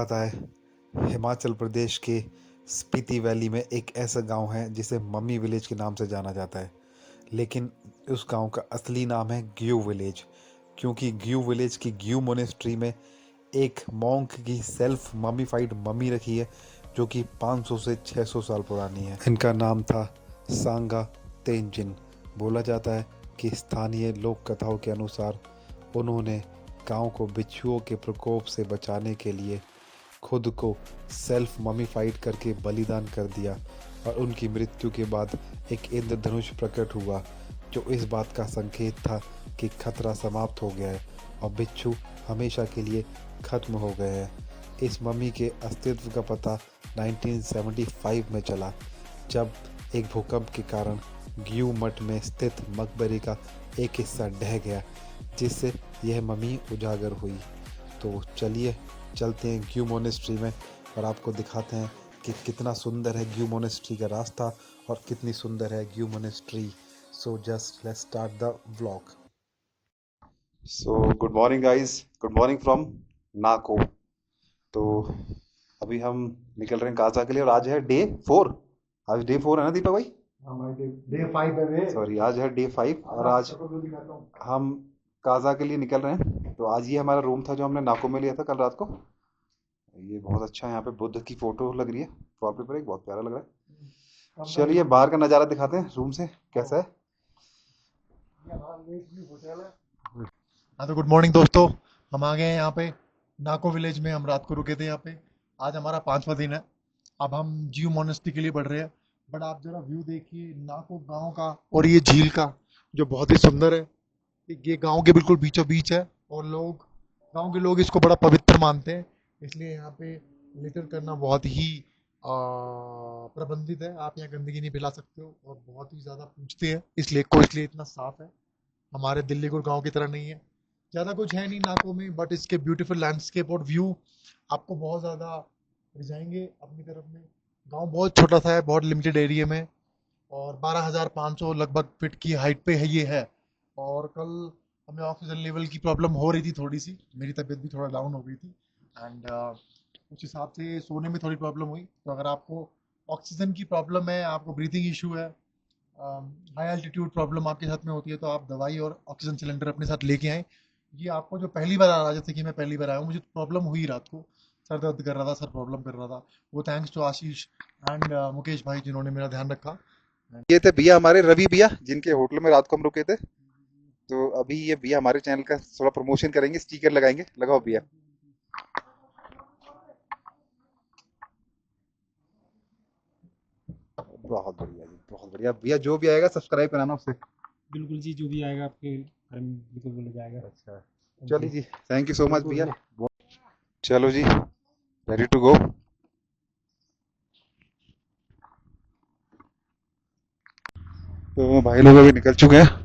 पता है, हिमाचल प्रदेश के स्पीति वैली में एक ऐसा गांव है जिसे मम्मी विलेज के नाम से जाना जाता है। लेकिन उस गांव का असली नाम है ग्यू विलेज, क्योंकि ग्यू विलेज की ग्यू मोनेस्ट्री में एक मॉन्क की सेल्फ ममीफाइड मम्मी रखी है, जो कि 500 से 600 साल पुरानी है। इनका नाम था सांगा तेंजिन। बोला जाता है कि स्थानीय लोक कथाओं के अनुसार उन्होंने गांव को बिच्छुओं के प्रकोप से बचाने के लिए खुद को सेल्फ ममीफाइड करके बलिदान कर दिया, और उनकी मृत्यु के बाद एक इंद्रधनुष प्रकट हुआ, जो इस बात का संकेत था कि खतरा समाप्त हो गया है और बिच्छू हमेशा के लिए खत्म हो गए हैं। इस मम्मी के अस्तित्व का पता 1975 में चला, जब एक भूकंप के कारण ग्यू मठ में स्थित मकबरे का एक हिस्सा ढह गया, जिससे यह मम्मी उजागर हुई। तो चलिए चलते हैं ग्यू मोनेस्ट्री में और आपको दिखाते हैं कि कितना सुंदर है ग्यू मोनेस्ट्री का रास्ता और कितनी सुंदर है Giu monastery. So just let's start the vlog. So good morning guys, good morning from Nako. तो अभी हम निकल रहे हैं काजा के लिए और आज है डे 4। आज डे 4 है ना दीपक भाई? डे 5 है वे। सॉरी, आज है डे 5 और आज हम काजा के लिए निकल रहे हैं। तो आज ये हमारा रूम था जो हमने नाको में लिया था कल रात को। ये बहुत अच्छा है, यहाँ पे बुद्ध की फोटो लग रही है वॉलपेपर, एक बहुत प्यारा लग रहा है। चलिए बाहर का नज़ारा दिखाते हैं रूम से कैसा है। हाँ तो गुड मॉर्निंग दोस्तों, हम आ गए हैं यहाँ पे नाको विलेज में। हम रात को रुके थे यहाँ पे। आज हमारा 5वां दिन है। अब हम जीव मोनेस्ट्री के लिए बढ़ रहे हैं। बट आप जरा व्यू देखिए नाको गांव का और ये झील का, जो बहुत ही सुंदर है। ये गांव के बिल्कुल बीचों बीच है और गांव के लोग इसको बड़ा पवित्र मानते हैं। इसलिए यहाँ पे लिटर करना बहुत ही प्रबंधित है। आप यहाँ गंदगी नहीं फैला सकते हो और बहुत ही ज़्यादा पूछते हैं इस लेक को, इसलिए इतना साफ है। हमारे दिल्ली गुड़गांव की तरह नहीं है। ज़्यादा कुछ है नहीं नाको में, बट इसके ब्यूटीफुल लैंडस्केप और व्यू आपको बहुत ज़्यादा रिझाएंगे अपनी तरफ में। गांव बहुत छोटा सा है, बहुत लिमिटेड एरिया में, और 12,500 लगभग फीट की हाइट पे है ये है। और कल हमें ऑक्सीजन लेवल की प्रॉब्लम हो रही थी थोड़ी सी, मेरी तबीयत भी थोड़ा डाउन हो गई थी। एंड उस हिसाब से सोने में थोड़ी प्रॉब्लम हुई। तो अगर आपको ऑक्सीजन की प्रॉब्लम है, आपको ब्रीथिंग इशू है, हाई एल्टीट्यूड प्रॉब्लम आपके साथ में होती है, तो आप दवाई और ऑक्सीजन सिलेंडर अपने साथ लेके आएँ। ये आपको जो पहली बार आ रहा है, जैसे कि मैं पहली बार आया हूँ, मुझे प्रॉब्लम हुई रात को, सर दर्द कर रहा था, सर प्रॉब्लम कर रहा था। वो thanks to Ashish and Mukesh भाई जिन्होंने मेरा ध्यान रखा। ये थे भैया हमारे रवि भैया, जिनके होटल में रात को हम रुके थे। तो अभी ये भैया हमारे चैनल का थोड़ा प्रमोशन करेंगे, स्टिकर लगाएंगे। लगाओ भैया। बहुत बढ़िया जी, बहुत बढ़िया भैया। जो भी आएगा सब्सक्राइब कराना उससे। बिल्कुल जी, जो भी आएगा आपके घर में बिल्कुल बोला जाएगा। अच्छा, थैंक चलिए यू। जी, थैंक यू सो मच बिल्कुल भैया। जी। चलो जी, रेडी टू गो। तो भाई लोग अभी निकल चुके हैं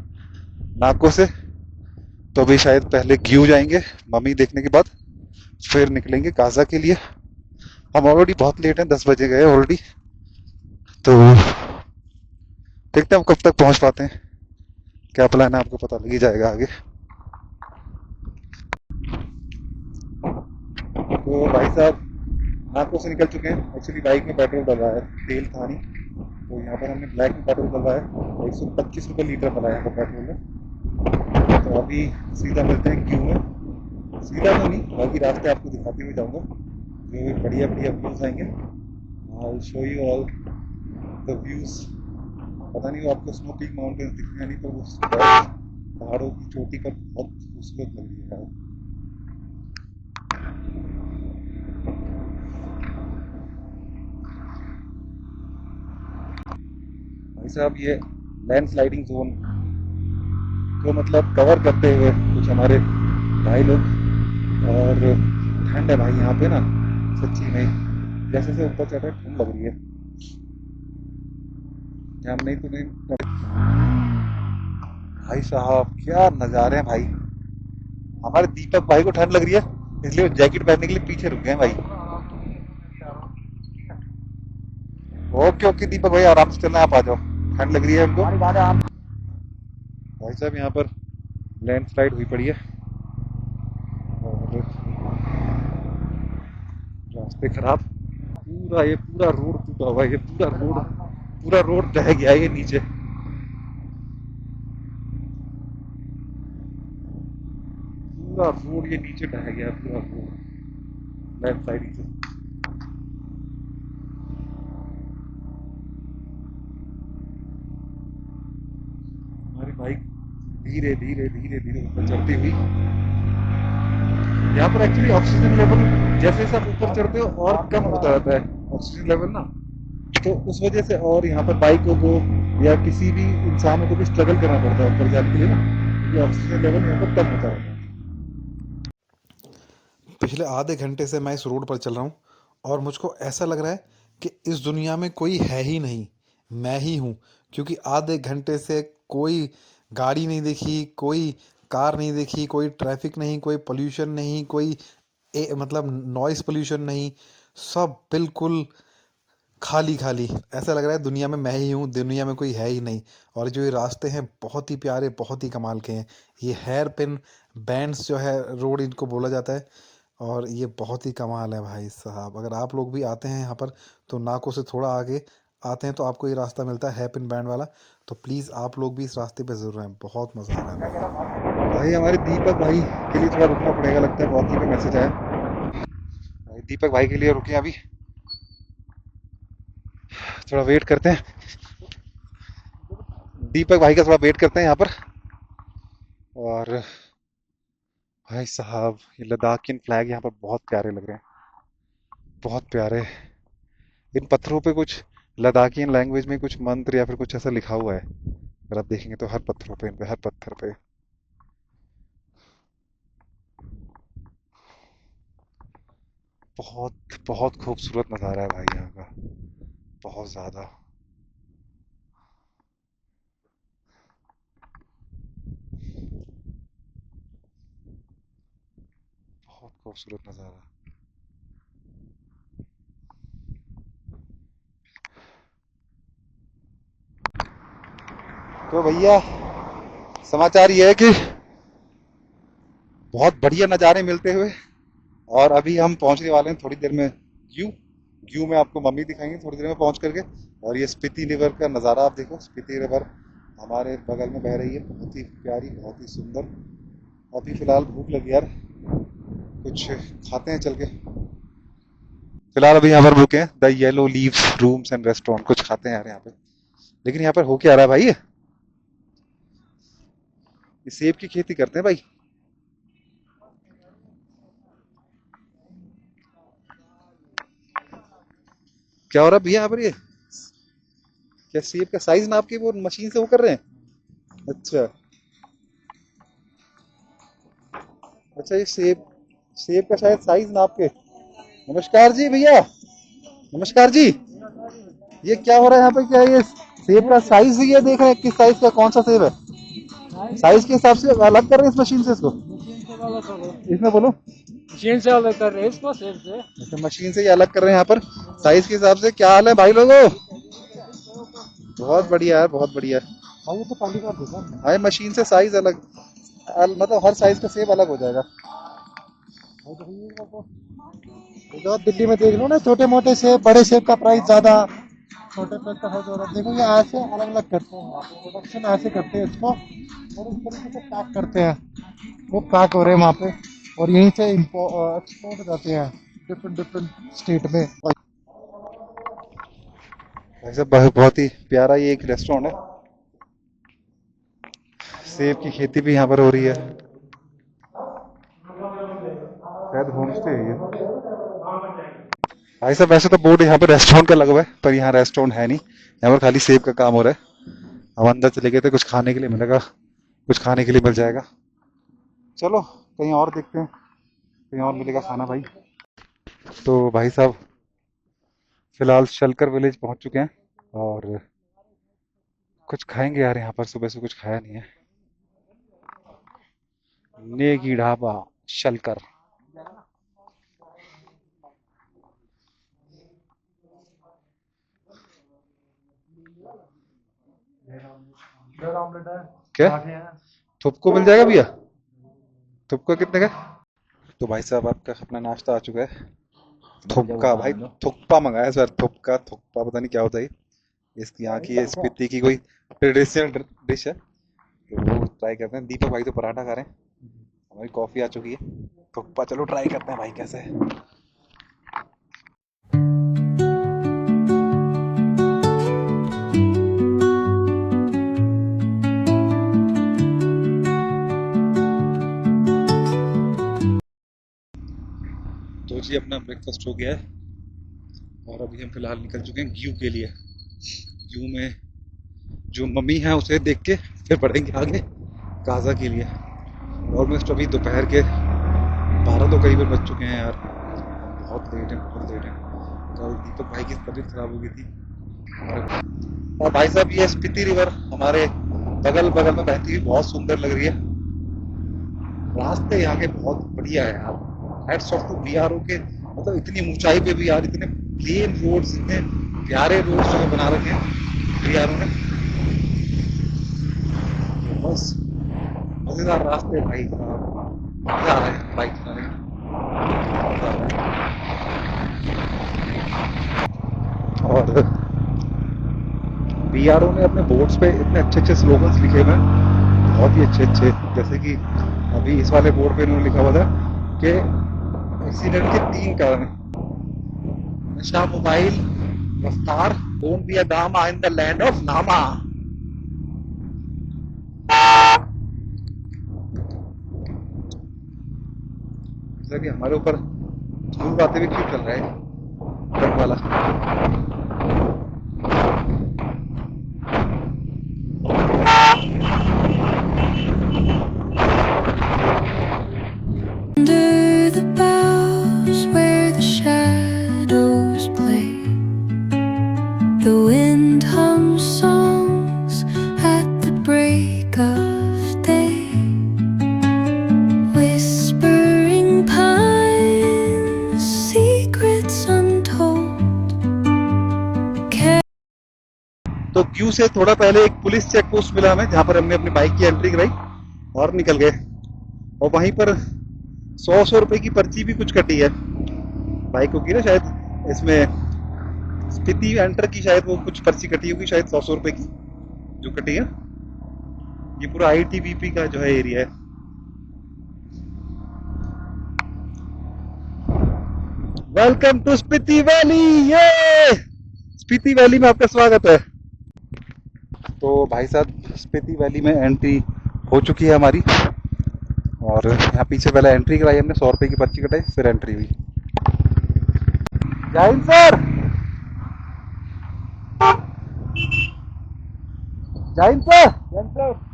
नाको से। तो अभी शायद पहले ग्यू जाएंगे मम्मी देखने के बाद, फिर निकलेंगे काजा के लिए। हम ऑलरेडी बहुत लेट हैं, 10 बजे गए ऑलरेडी। तो देखते हैं हम कब तक पहुंच पाते हैं। क्या प्लान है आपको पता लग ही जाएगा आगे। तो भाई साहब नाको से निकल चुके हैं। एक्चुअली बाइक में पेट्रोल डलवाया है, तेल था नहीं। तो यहाँ पर हमने ब्लैक में पेट्रोल डलवाया है, 125 रुपये लीटर डला है यहाँ पर पेट्रोल में। तो अभी सीधा मिलते हैं क्यू में। सीधा तो नहीं, बाकी रास्ते आपको दिखाते हुए जाऊँगा, जो बढ़िया बढ़िया व्यूज़ आएंगे। I show you all the views. पता नहीं वो आपको स्नो पीक माउंटेन दिख रहे हैं नहीं, तो वो पहाड़ों की चोटी पर बहुत खूबसूरत लग रही है। भाई साहब ये लैंड स्लाइडिंग जोन को मतलब कवर करते हुए कुछ हमारे भाई लोग। और ठंड है भाई यहाँ पे ना, सच्ची में जैसे से ऊपर चढ़ रहे ठंड लग रही है। हम नहीं तो नहीं। भाई साहब क्या नज़ारे हैं भाई। हमारे दीपक भाई को ठंड लग रही है, इसलिए वो जैकेट पहनने के लिए पीछे रुक गए हैं भाई। ओके ओके दीपक भाई, आराम से चलना है, आप आ जाओ। ठंड लग रही है हमको। भाई साहब यहाँ पर लैंडस्लाइड हुई पड़ी है और रास्ते खराब, ये पूरा रोड टूटा हुआ है, ये पूरा रोड ढह गया है ये नीचे। पूरा रोड ये नीचे ढह गया है, पूरा रोड लेफ्ट साइड से। हमारी बाइक धीरे धीरे धीरे धीरे ऊपर चढ़ती हुई, यहाँ पर एक्चुअली ऑक्सीजन लेवल जैसे जैसे आप ऊपर चढ़ते हो और कम होता रहता है ऑक्सीजन लेवल ना, तो उस वजह से और यहाँ पर बाइकों को या किसी भी इंसानों को भी स्ट्रगल करना पड़ता है ऊपर जाने के लिए ना, क्योंकि ऑक्सीजन लेवल यहाँ पर कम होता रहता है। पिछले आधे घंटे से मैं इस रोड पर चल रहा हूँ और मुझको ऐसा लग रहा है कि इस दुनिया में कोई है ही नहीं, मैं ही हूँ। क्योंकि आधे घंटे से कोई गाड़ी नहीं देखी, कोई कार नहीं देखी, कोई ट्रैफिक नहीं, कोई पोल्यूशन नहीं, कोई मतलब नॉइस पोल्यूशन नहीं, सब बिल्कुल खाली खाली। ऐसा लग रहा है दुनिया में मैं ही हूँ, दुनिया में कोई है ही नहीं। और जो ये रास्ते हैं बहुत ही प्यारे, बहुत ही कमाल के हैं। ये हेयर पिन बैंड्स जो है रोड इनको बोला जाता है, और ये बहुत ही कमाल है भाई साहब। अगर आप लोग भी आते हैं यहाँ पर तो नाकों से थोड़ा आगे आते हैं तो आपको ये रास्ता मिलता है हेयर पिन बैंड वाला, तो प्लीज़ आप लोग भी इस रास्ते पे ज़रूर आएँ, बहुत मज़ा आ रहा है भाई। हमारे दीपक भाई के लिए थोड़ा रुकना पड़ेगा, लगता है बहुत ही पे मैसेज आया भाई। दीपक भाई के लिए रुके अभी, थोड़ा वेट करते हैं। दीपक भाई का थोड़ा वेट करते हैं यहाँ पर। और भाई साहब ये लद्दाखियन फ्लैग यहाँ पर बहुत प्यारे लग रहे हैं, बहुत प्यारे। इन पत्थरों पे कुछ लद्दाखियन लैंग्वेज में कुछ मंत्र या फिर कुछ ऐसा लिखा हुआ है, अगर आप देखेंगे तो हर पत्थरों पे, इन पे हर पत्थर पे। बहुत बहुत खूबसूरत नज़ारा है भाई यहाँ का, बहुत ज़्यादा। बहुत खूबसूरत नज़ारा। तो भैया समाचार ये है कि बहुत बढ़िया नज़ारे मिलते हुए, और अभी हम पहुंचने वाले हैं थोड़ी देर में ग्यू। ग्यू में आपको मम्मी दिखाएंगे थोड़ी देर में पहुंच करके। और ये स्पीति रिवर का नज़ारा आप देखो, स्पीति रिवर हमारे बगल में बह रही है, बहुत ही प्यारी, बहुत ही सुंदर। अभी फिलहाल भूख लगी यार, कुछ खाते हैं चल के। फिलहाल अभी यहाँ पर रुके हैं the yellow leaves rooms and restaurant, कुछ खाते हैं यार यहाँ पे। लेकिन यहाँ पर हो क्या रहा है भाई, ये सेब की खेती करते हैं भाई। क्या हो रहा है भैया यहाँ पर, ये क्या सेब का साइज नाप के वो मशीन से वो कर रहे हैं? अच्छा अच्छा, ये सेब सेब का शायद साइज नाप के। नमस्कार जी भैया, नमस्कार जी। ये क्या हो रहा है यहाँ पे, क्या ये सेब का साइज ये देख रहे हैं किस साइज का, कौन सा सेब है? साइज के हिसाब से अलग कर रहे हैं इस मशीन से इसको? इसमें बोलो। मशीन से अलग कर रहे हैं इसको सेब से। अच्छा, मशीन से ये अलग कर रहे हैं यहाँ पर साइज के हिसाब से। क्या हाल है भाई लोगों? बहुत बढ़िया है, बहुत बढ़िया। भाई ये तो पहली बार देखा हमने। भाई मशीन से साइज अलग, मतलब हर साइज का सेब अलग हो जाएगा। भाई तो ये देखो, इधर दिल्ली में देख लो ना, छोटे मोटे सेब, बड़े सेब का प्राइस ज्यादा, छोटे पेड़ का फायदा हो रहा है। देखो ये ऐसे अलग अलग करते हैं, यहाँ पे प्रोडक्शन ऐसे करते हैं इसको, और इस तरीके से पैक करते हैं। वो पैक हो रहे हैं वहाँ पे, और यहीं से एक्सपोर्ट हो जाते हैं डिफरेंट डिफरेंट स्टेट में। ऐसा बहुत ही प्यारा ये एक रेस्टोरेंट है, सेब की खेती भी यहाँ पर हो रही है, शायद होम स्टे है ये। भाई साहब वैसे तो बोर्ड यहाँ पे रेस्टोरेंट का लगा हुआ है, पर यहाँ रेस्टोरेंट है नहीं, यहाँ पर खाली सेब का काम हो रहा है। हम अंदर चले गए थे, कुछ खाने के लिए मिलेगा, कुछ खाने के लिए मिल जाएगा। चलो कहीं और देखते हैं, कहीं और मिलेगा खाना भाई। तो भाई साहब फिलहाल शलकर विलेज पहुंच चुके हैं, और कुछ खाएंगे यार, यहाँ पर सुबह से कुछ खाया नहीं है। Negi dhaba shulker. Bread omelette है, क्या पराठे हैं। थुपको मिल जाएगा भैया? थुपको कितने का? तो भाई साहब आपका अपना नाश्ता आ चुका है, थुपका भाई, थुक्पा मंगाया सर, थुपका थुक्पा पता नहीं क्या होता है। इसकी यहाँ की स्पीति की कोई ट्रेडिशनल डिश है, तो वो ट्राई करते हैं। दीपक भाई तो पराठा खा रहे हैं, हमारी कॉफी आ चुकी है। थुक्पा चलो ट्राई करते हैं भाई कैसे है। तो जी अपना ब्रेकफास्ट हो गया है और अभी हम फिलहाल निकल चुके हैं ग्यू के लिए। ग्यू में जो मम्मी है उसे देख के फिर बढ़ेंगे आगे गाजा के लिए। ऑलमोस्ट अभी दोपहर के 12 तो करीबन बज चुके हैं यार, बहुत लेट है, बहुत लेट है। कल दीपक भाई की तबीयत खराब हो गई थी। और भाई साहब ये स्पीति रिवर हमारे बगल बगल में बहती हुई बहुत सुंदर लग रही है। रास्ते यहाँ के बहुत बढ़िया है यार, हैट्स ऑफ टू बीआरओ के। मतलब इतनी ऊंचाई पे भी यार इतने प्लेन रोड्स, इतने प्यारे रोड्स जो है बना रखे हैं बीआरओ ने। बस मजेदार रास्ते भाई साहब, मजा आ रहा है बाइक चलाने में, मजा आ रहा है। और बीआरओ ने अपने बोर्ड्स पे इतने अच्छे अच्छे स्लोगन्स लिखे हुए हैं, बहुत ही अच्छे अच्छे। जैसे कि अभी इस वाले बोर्ड पे इन्होंने लिखा हुआ था कि एक्सीडेंट के 3 कारण हैं: नशा, मोबाइल, रफ्तार। डोंट बी अ दामा इन द लैंड ऑफ नामा। मतलब कि हमारे ऊपर धूल आते हुए क्यों चल रहा है ट्रक वाला। Under the boughs where the shadows play, the wind hums songs at the break of day, whispering pines, secrets untold. तो क्यू से थोड़ा पहले एक पुलिस चेक पोस्ट मिला हमें, जहां पर हमने अपनी बाइक की एंट्री कराई और निकल गए। और वहीं पर 100 रुपए की पर्ची भी कुछ कटी है बाइकों की ना, शायद इसमें स्पीति एंटर की शायद वो कुछ पर्ची कटी होगी, शायद 100 रुपए की जो कटी है। ये पूरा आईटीबीपी का जो है एरिया है। वेलकम टू स्पीति वैली, ये स्पीति वैली में आपका स्वागत है। तो भाई साहब स्पीति वैली में एंट्री हो चुकी है हमारी, और यहाँ पीछे पहले एंट्री कराई हमने, 100 रुपए की पर्ची कटाई, फिर एंट्री हुई। जय हिंद सर, जय हिंद सर, जय हिंद सर।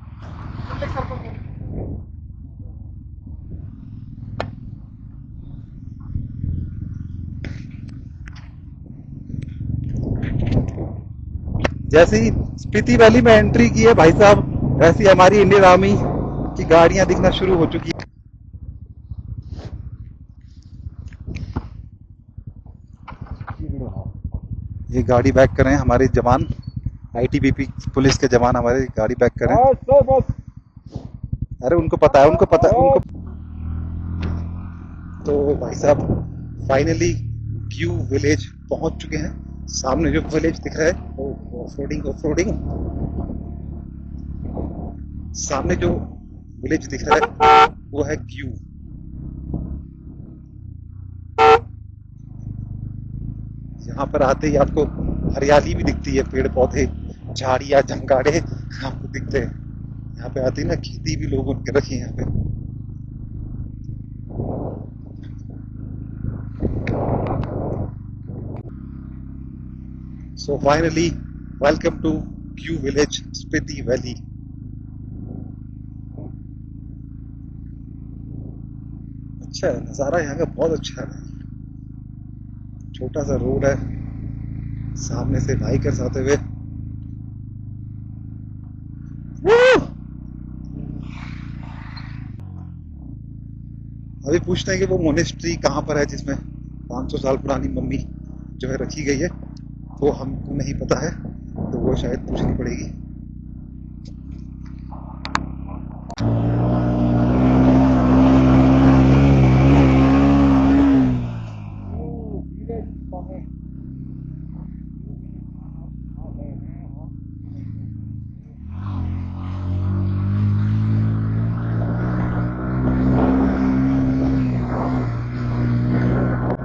जैसे ही स्पीति वैली में एंट्री की है भाई साहब, वैसे ही हमारी इंडियन आर्मी की गाड़ियां दिखना शुरू हो चुकी है। ये गाड़ी बैक कर रहे हैं हमारे जवान, आईटीबीपी पुलिस के जवान हमारे गाड़ी बैक कर रहे हैं। अरे उनको पता है, उनको पता है उनको। तो भाई साहब फाइनली ग्यू विलेज पहुंच चुके हैं। सामने जो विलेज दिख रहा है ऑफरोडिंग ऑफरोडिंग, सामने जो विलेज दिख रहा है वो है ग्यू। यहाँ पर आते ही आपको हरियाली भी दिखती है, पेड़ पौधे, झाड़ियाँ, जंगाड़े आपको दिखते हैं। यहाँ पे आते ही ना खेती भी लोगों ने रखी है यहाँ पे। So finally, welcome to Q Village, Spiti Valley. अच्छा है नज़ारा यहाँ का, बहुत अच्छा है। छोटा सा रोड है, सामने से बाइकर्स आते हुए। अभी पूछते हैं कि वो मोनेस्ट्री कहाँ पर है जिसमें 500 साल पुरानी मम्मी जो है रखी गई है, वो हमको नहीं पता है, तो वो शायद पूछनी पड़ेगी।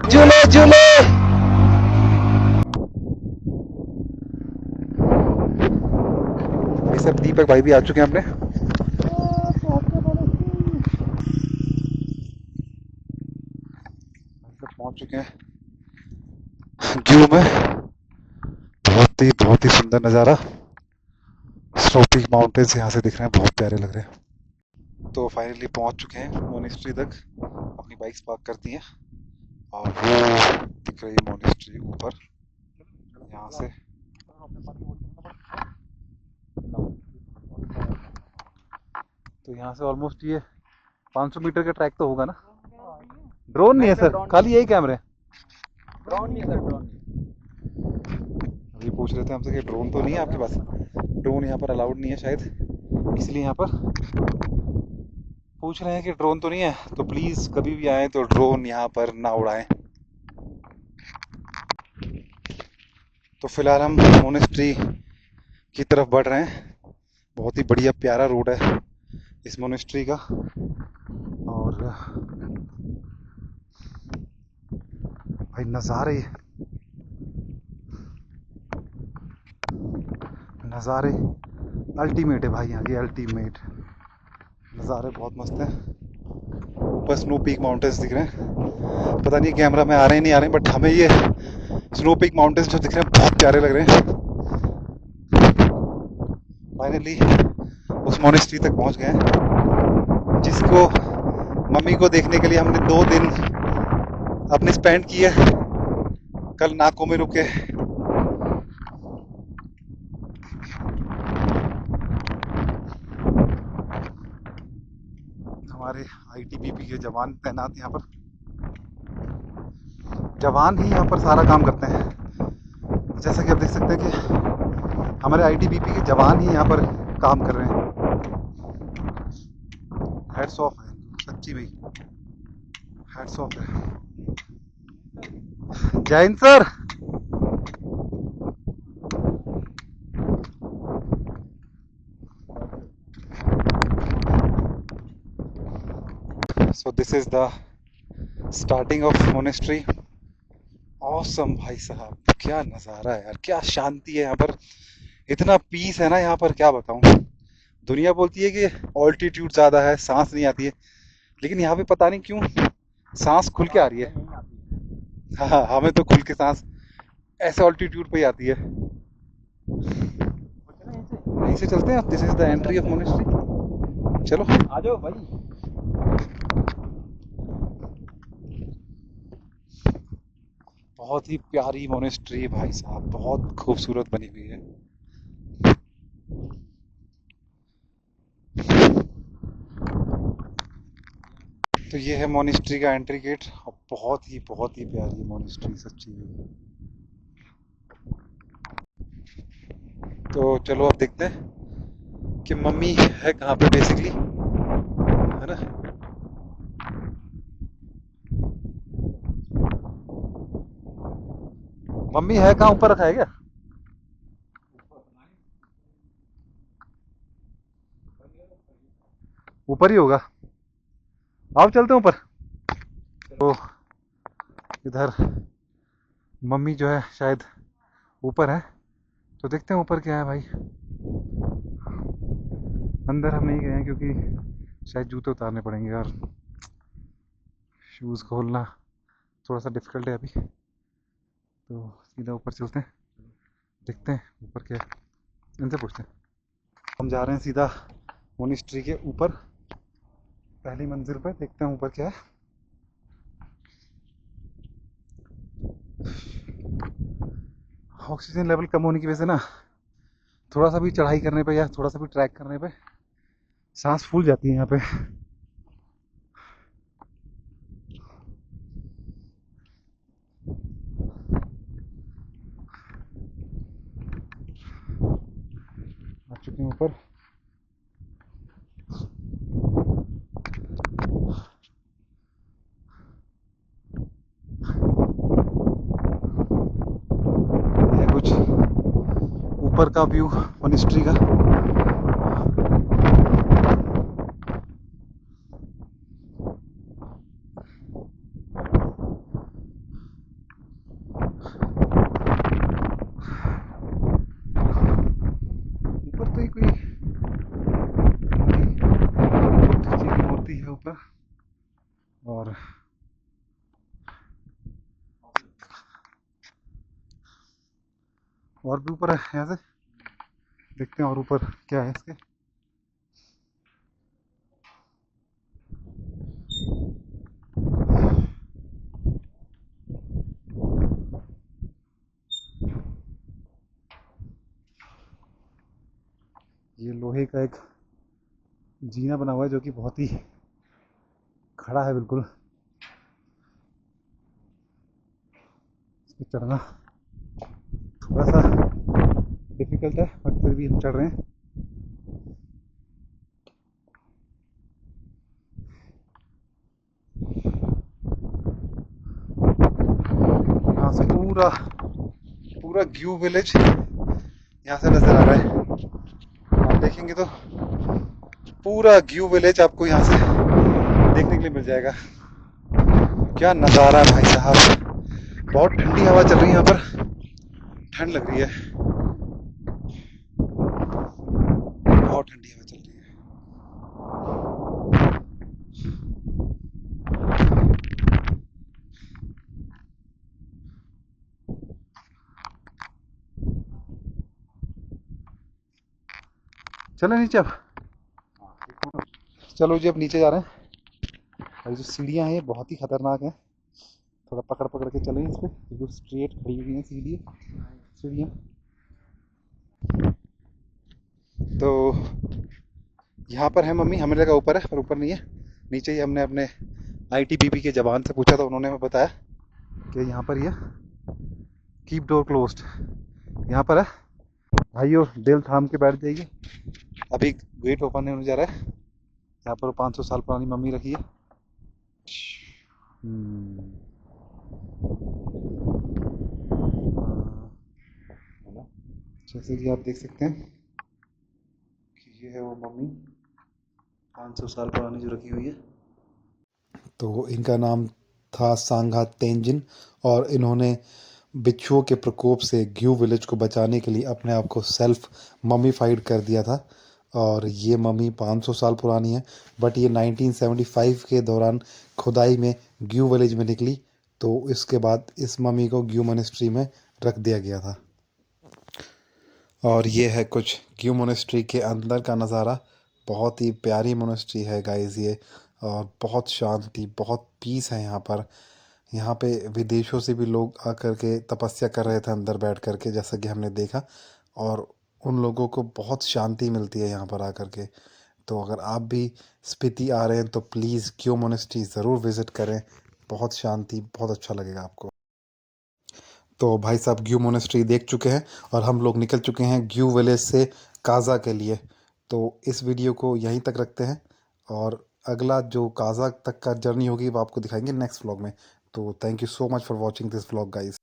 झूले झूले। ये सब दीपक भाई भी आ चुके हैं अपने। सब पहुंच चुके हैं जू में। बहुत ही सुंदर नज़ारा। स्नो पीक माउंटेन्स यहाँ से दिख रहे हैं, बहुत प्यारे लग रहे हैं। तो फाइनली पहुंच चुके हैं मोनेस्ट्री तक। अपनी बाइक्स पार्क करती हैं और वो दिख रही मोनेस्ट्री ऊपर यहाँ से। तो यहाँ से ऑलमोस्ट ये 500 मीटर का ट्रैक तो होगा ना। ड्रोन नहीं है सर, खाली यही कैमरे। ड्रोन नहीं है सर, ड्रोन नहीं। अभी पूछ रहे थे हमसे कि ड्रोन तो नहीं है आपके पास। ड्रोन यहाँ पर अलाउड नहीं है शायद, इसलिए यहाँ पर पूछ रहे हैं कि ड्रोन तो नहीं है, तो प्लीज़ कभी भी आए तो ड्रोन यहाँ पर ना उड़ाएं। तो फिलहाल हम मोनेस्ट्री की तरफ बढ़ रहे हैं। बहुत ही बढ़िया प्यारा रोड है इस मोनेस्ट्री का। और भाई नज़ारे अल्टीमेट है भाई, यहाँ के अल्टीमेट नज़ारे बहुत मस्त हैं। ऊपर स्नो पीक माउंटेन्स दिख रहे हैं। पता नहीं कैमरा में आ रहे हैं नहीं आ रहे हैं, बट हमें ये स्नो पीक माउंटेन्स जो दिख रहे हैं बहुत प्यारे लग रहे हैं। फाइनली उस मोनेस्ट्री तक पहुंच गए हैं जिसको मम्मी को देखने के लिए हमने 2 दिन अपने स्पेंड किए। कल नाको में रुके। हमारे आईटीबीपी के जवान तैनात यहाँ पर। जवान ही यहाँ पर सारा काम करते हैं। जैसा कि आप देख सकते हैं कि हमारे आईटीबीपी के जवान ही यहाँ पर काम कर रहे हैं। हैट्स ऑफ है सच्ची भाई, हैट्स ऑफ है। जय Hind sir. So this is the starting of monastery. Awesome भाई साहब, क्या नज़ारा है यार, क्या शांति है यहाँ पर। इतना पीस है ना यहाँ पर, क्या बताऊँ। दुनिया बोलती है कि ऑल्टीट्यूड ज़्यादा है, सांस नहीं आती है, लेकिन यहाँ पे पता नहीं क्यों सांस खुल के आ रही है। हाँ, हमें तो खुल के सांस ऐसे ऑल्टीट्यूड पे ही आती है। यहीं से चलते हैं। This is the entry of monastery. चलो आ जाओ भाई। बहुत ही प्यारी मोनेस्ट्री भाई साहब, बहुत खूबसूरत बनी हुई है। तो ये है मोनेस्ट्री का एंट्री गेट और बहुत ही प्यारी मोनेस्ट्री सच्ची है। तो चलो अब देखते हैं कि मम्मी है कहाँ पे बेसिकली, है ना। मम्मी है कहाँ, ऊपर रखा है क्या? ऊपर ही होगा। आओ चलते हैं ऊपर। तो इधर मम्मी जो है शायद ऊपर है, तो देखते हैं ऊपर क्या है भाई। अंदर हम नहीं गए हैं क्योंकि शायद जूते उतारने पड़ेंगे और शूज़ खोलना थोड़ा सा डिफ़िकल्ट है अभी। तो सीधा ऊपर चलते हैं, देखते हैं ऊपर क्या है, इनसे पूछते हैं। हम जा रहे हैं सीधा मोनेस्ट्री के ऊपर, पहली मंजिल पर। देखते हैं ऊपर क्या है। ऑक्सीजन लेवल कम होने की वजह से ना थोड़ा सा भी चढ़ाई करने पे या थोड़ा सा भी ट्रैक करने पे सांस फूल जाती है यहाँ पे। आ चुके हैं ऊपर। ये कुछ ऊपर का व्यू मोनेस्ट्री का। और भी ऊपर है, यहाँ से देखते हैं और ऊपर क्या है इसके। ये लोहे का एक जीना बना हुआ है जो कि बहुत ही खड़ा है बिल्कुल। इस पे चढ़ना थोड़ा सा डिफिकल्ट है बट फिर भी हम चढ़ रहे हैं। यहाँ से पूरा पूरा ग्यू विलेज यहाँ से नजर आ रहा है। आप देखेंगे तो पूरा ग्यू विलेज आपको यहाँ से देखने के लिए मिल जाएगा। क्या नज़ारा है भाई साहब। बहुत ठंडी हवा चल रही है यहाँ पर, ठंड लग रही है, बहुत ठंडी हवा चल रही है। चलो नीचे अब, चलो जी अब नीचे जा रहे हैं। और जो सीढ़ियाँ हैं ये बहुत ही खतरनाक हैं, थोड़ा पकड़ पकड़ के चलें इस पर, बिल्कुल स्ट्रेट खड़ी हुई हैं सीढ़ियाँ। तो यहाँ पर है मम्मी, हमें लगा ऊपर है पर ऊपर नहीं है, नीचे ही। हमने अपने ITBP के जवान से पूछा तो उन्होंने हमें बताया कि यहाँ पर ये कीप डोर क्लोज्ड यहाँ पर है। भाइयों दिल थाम के बैठ जाइए, अभी गेट ओपन होने जा रहा है। यहाँ पर 500 साल पुरानी मम्मी रखी है। जैसे कि आप देख सकते हैं कि ये है वो मम्मी 500 साल पुरानी जो रखी हुई है। तो इनका नाम था सांगा तेंजिन और इन्होंने बिच्छुओं के प्रकोप से ग्यू विलेज को बचाने के लिए अपने आप को सेल्फ ममीफाइड कर दिया था। और ये मम्मी 500 साल पुरानी है बट ये 1975 के दौरान खुदाई में ग्यू विलेज में निकली, तो इसके बाद इस मम्मी को ग्यू मोनेस्ट्री में रख दिया गया था। और ये है कुछ ग्यू मोनेस्ट्री के अंदर का नज़ारा। बहुत ही प्यारी मोनेस्ट्री है गाइस ये, और बहुत शांति, बहुत पीस है यहाँ पर। यहाँ पे विदेशों से भी लोग आकर के तपस्या कर रहे थे अंदर बैठ कर के, जैसा कि हमने देखा, और उन लोगों को बहुत शांति मिलती है यहाँ पर आकर के। तो अगर आप भी स्पीति आ रहे हैं तो प्लीज़ ग्यू मोनेस्ट्री ज़रूर विज़िट करें, बहुत शांति, बहुत अच्छा लगेगा आपको। तो भाई साहब ग्यू मोनेस्ट्री देख चुके हैं और हम लोग निकल चुके हैं ग्यू विलेज से काज़ा के लिए। तो इस वीडियो को यहीं तक रखते हैं और अगला जो काज़ा तक का जर्नी होगी वो आपको दिखाएंगे नेक्स्ट व्लॉग में। तो thank you so much for watching this vlog guys.